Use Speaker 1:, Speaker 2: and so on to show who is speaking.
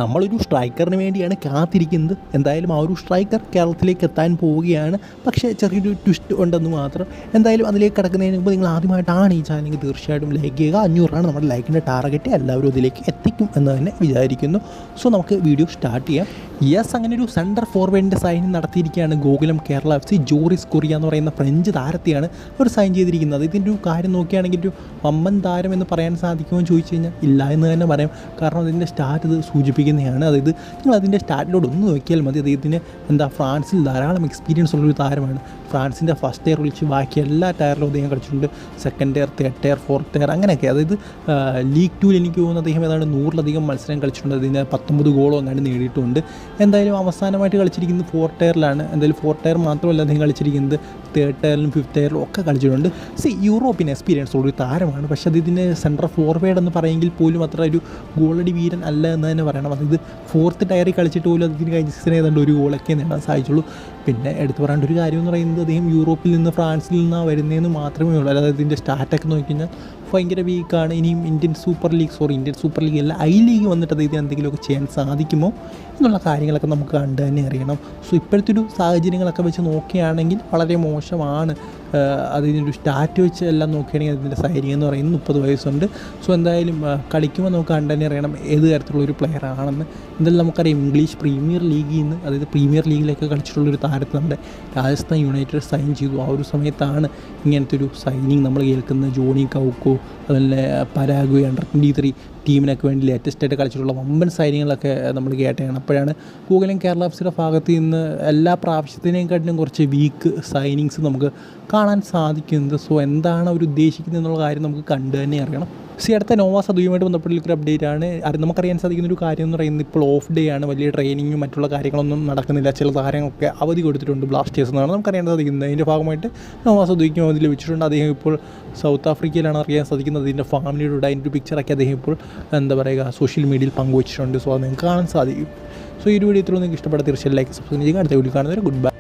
Speaker 1: നമ്മളൊരു സ്ട്രൈക്കറിന് വേണ്ടിയാണ് കാത്തിരിക്കുന്നത്. എന്തായാലും ആ ഒരു സ്ട്രൈക്കർ കേരളത്തിലേക്ക് എത്താൻ പോവുകയാണ്. പക്ഷേ ചെറിയൊരു ട്വിസ്റ്റ് ഉണ്ടെന്ന് മാത്രം. എന്തായാലും അതിലേക്ക് കിടക്കുന്നതിന് മുമ്പ് നിങ്ങൾ ആദ്യമായിട്ടാണ് ഈ ചാനൽ തീർച്ചയായിട്ടും ലൈക്ക് ചെയ്യുക. 500 നമ്മുടെ ലൈക്കിൻ്റെ ടാർഗറ്റ്. എല്ലാവരും ഇതിലേക്ക് എത്തിക്കും എന്ന് തന്നെ വിചാരിക്കുന്നു. സോ നമുക്ക് വീഡിയോ സ്റ്റാർട്ട് ചെയ്യാം. യെസ്, അങ്ങനെ ഒരു സെൻറ്റർ ഫോർവേഡിൻ്റെ സൈനിങ് നടത്തിയിരിക്കുകയാണ് Gokulam Kerala FC. Joris Correia എന്ന് പറയുന്ന ഫ്രഞ്ച് താരത്തെയാണ് അവർ സൈൻ ചെയ്തിരിക്കുന്നത്. ഇതിൻ്റെ ഒരു കാര്യം നോക്കുകയാണെങ്കിൽ ഒരു വമ്പൻ താരം എന്ന് പറയാൻ സാധിക്കുമോ എന്ന് ചോദിച്ചു കഴിഞ്ഞാൽ ഇല്ല എന്ന് തന്നെ പറയാം. കാരണം അതിൻ്റെ സ്റ്റാറ്റ് ഇത് സൂചിപ്പിക്കുന്നതാണ്. അതായത് നിങ്ങൾ അതിൻ്റെ സ്റ്റാറ്റിലോട് ഒന്ന് നോക്കിയാൽ മതി. അദ്ദേഹത്തിന് ഫ്രാൻസിൽ ധാരാളം എക്സ്പീരിയൻസ് ഉള്ളൊരു താരമാണ്. ഫ്രാൻസിൻ്റെ ഫസ്റ്റ് ടയർ ഒഴിച്ച് ബാക്കി എല്ലാ ടയറിലും അദ്ദേഹം കളിച്ചിട്ടുണ്ട്. Second tier, third tier, fourth tier അങ്ങനെയൊക്കെ. അതായത് ലീഗ് 2 എനിക്ക് തോന്നുന്നു അദ്ദേഹം ഏതാണ്ട് 100-ലധികം മത്സരം കളിച്ചിട്ടുണ്ട്. അതിന് 19 ഗോളോ അങ്ങാണ്ട് നേടിയിട്ടുണ്ട്. എന്തായാലും അവസാനമായിട്ട് കളിച്ചിരിക്കുന്നത് 4th ടയറിലാണ്. എന്തായാലും 4th ടയർ മാത്രമല്ല അദ്ദേഹം കളിച്ചിരിക്കുന്നത് 3rd ടയറിലും 5th ടയറിലും ഒക്കെ കളിച്ചിട്ടുണ്ട്. യൂറോപ്യൻ എക്സ്പീരിയൻസ് ഉള്ളൊരു താരമാണ്. പക്ഷേ അതിന് സെൻട്രൽ ഫോർവേഡ് എന്ന് പറയുമെങ്കിൽ പോലും അത്ര ഒരു ഗോളടി വീരൻ അല്ല എന്ന് തന്നെ പറയണം. അതായത് 4th ടയറിൽ കളിച്ചിട്ട് പോലും അതിന് കഴിഞ്ഞ സീസൺ ഏതാണ്ട് ഒരു ഗോളൊക്കെ നേടാൻ സാധിച്ചുള്ളൂ. പിന്നെ എടുത്തു പറയേണ്ട ഒരു കാര്യം എന്ന് പറയുന്നത് അദ്ദേഹം യൂറോപ്പിൽ നിന്ന് ഫ്രാൻസിൽ നിന്നാണ് വരുന്നതെന്ന് മാത്രമേ ഉള്ളൂ. അതായത് ഇതിൻ്റെ സ്റ്റാറ്റൊക്കെ നോക്കിക്കഴിഞ്ഞാൽ ഭയങ്കര വീക്കാണ്. ഇനിയും ഇന്ത്യൻ സൂപ്പർ ലീഗ് അല്ല, ഐ ലീഗ് വന്നിട്ട് അദ്ദേഹത്തിന് എന്തെങ്കിലുമൊക്കെ ചെയ്യാൻ സാധിക്കുമോ എന്നുള്ള കാര്യങ്ങളൊക്കെ നമുക്ക് കണ്ടു തന്നെ അറിയണം. സോ ഇപ്പോഴത്തെ ഒരു സാഹചര്യങ്ങളൊക്കെ വെച്ച് നോക്കുകയാണെങ്കിൽ വളരെ മോശമാണ്. അതിനൊരു സ്റ്റാറ്റ് വെച്ച് എല്ലാം നോക്കുകയാണെങ്കിൽ അതിൻ്റെ സൈനിങ് എന്ന് പറയുന്നത് 30 വയസ്സുണ്ട്. സോ എന്തായാലും കളിക്കുമ്പോൾ നമുക്ക് കണ്ടു തന്നെ അറിയണം ഏത് തരത്തിലുള്ളൊരു പ്ലെയർ ആണെന്ന്. എന്തായാലും നമുക്കറിയാം ഇംഗ്ലീഷ് പ്രീമിയർ ലീഗിൽ നിന്ന്, അതായത് പ്രീമിയർ ലീഗിലൊക്കെ കളിച്ചിട്ടുള്ളൊരു താരത്തെ നമ്മുടെ രാജസ്ഥാൻ യുണൈറ്റഡ് സൈൻ ചെയ്തു. ആ ഒരു സമയത്താണ് ഇങ്ങനത്തെ ഒരു സൈനിങ് നമ്മൾ കേൾക്കുന്നത്. ജോണി കൗക്കോ, അതുപോലെ പരാഗ്വേ അണ്ടർ-23 ടീമിനൊക്കെ വേണ്ടി ലേറ്റസ്റ്റ് ആയിട്ട് കളിച്ചിട്ടുള്ള വമ്പൻ സൈനികളൊക്കെ നമ്മൾ കേട്ടതാണ്. അപ്പോഴാണ് ഗോകുലം കേരള FCയുടെ ഭാഗത്ത് നിന്ന് എല്ലാ പ്രാവശ്യത്തിനേക്കാട്ടിലും കുറച്ച് വീക്ക് സൈനിങ്സ് നമുക്ക് കാണാൻ സാധിക്കുന്നത്. സോ എന്താണ് അവർ ഉദ്ദേശിക്കുന്നത് എന്നുള്ള കാര്യം നമുക്ക് കണ്ടു തന്നെ അറിയണം. അടുത്ത നോവ സദുവുമായിട്ട് ബന്ധപ്പെട്ടുള്ളൊരു അപ്ഡേറ്റ് ആണ്. നമുക്കറിയാൻ സാധിക്കുന്ന ഒരു കാര്യം എന്ന് പറയുന്നത് ഇപ്പോൾ ഓഫ് ഡേ ആണ്. വലിയ ട്രെയിനിങ്ങും മറ്റുള്ള കാര്യങ്ങളൊന്നും നടക്കുന്നില്ല. ചില താരങ്ങളൊക്കെ അവധി കൊടുത്തിട്ടുണ്ട് ബ്ലാസ്റ്റേഴ്സ് എന്നാണ് നമുക്കറിയാൻ സാധിക്കുന്നത്. അതിൻ്റെ ഭാഗമായിട്ട് നോവ സദുവിക്കും അവധി ലഭിച്ചിട്ടുണ്ട്. അദ്ദേഹം ഇപ്പോൾ സൗത്ത് ആഫ്രിക്കയിലാണ് അറിയാൻ സാധിക്കുന്നത്. അതിൻ്റെ ഫാമിലിയുടെ അതിൻ്റെ ഒരു പിക്ചറൊക്കെ അദ്ദേഹം ഇപ്പോൾ സോഷ്യൽ മീഡിയയിൽ പങ്കുവച്ചിട്ടുണ്ട്. സോ അത് നിങ്ങൾക്ക് കാണാൻ സാധിക്കും. സോ ഈ ഒരു വീഡിയോ ഇത്രയും നിങ്ങൾക്ക് ഇഷ്ടപ്പെട്ട തീർച്ചയായും ലൈക്ക് സബ്സ്ക്രൈബ് ചെയ്യുക. അടുത്ത വീഡിയോ കാണുന്നവരെ ഗുഡ് ബൈ.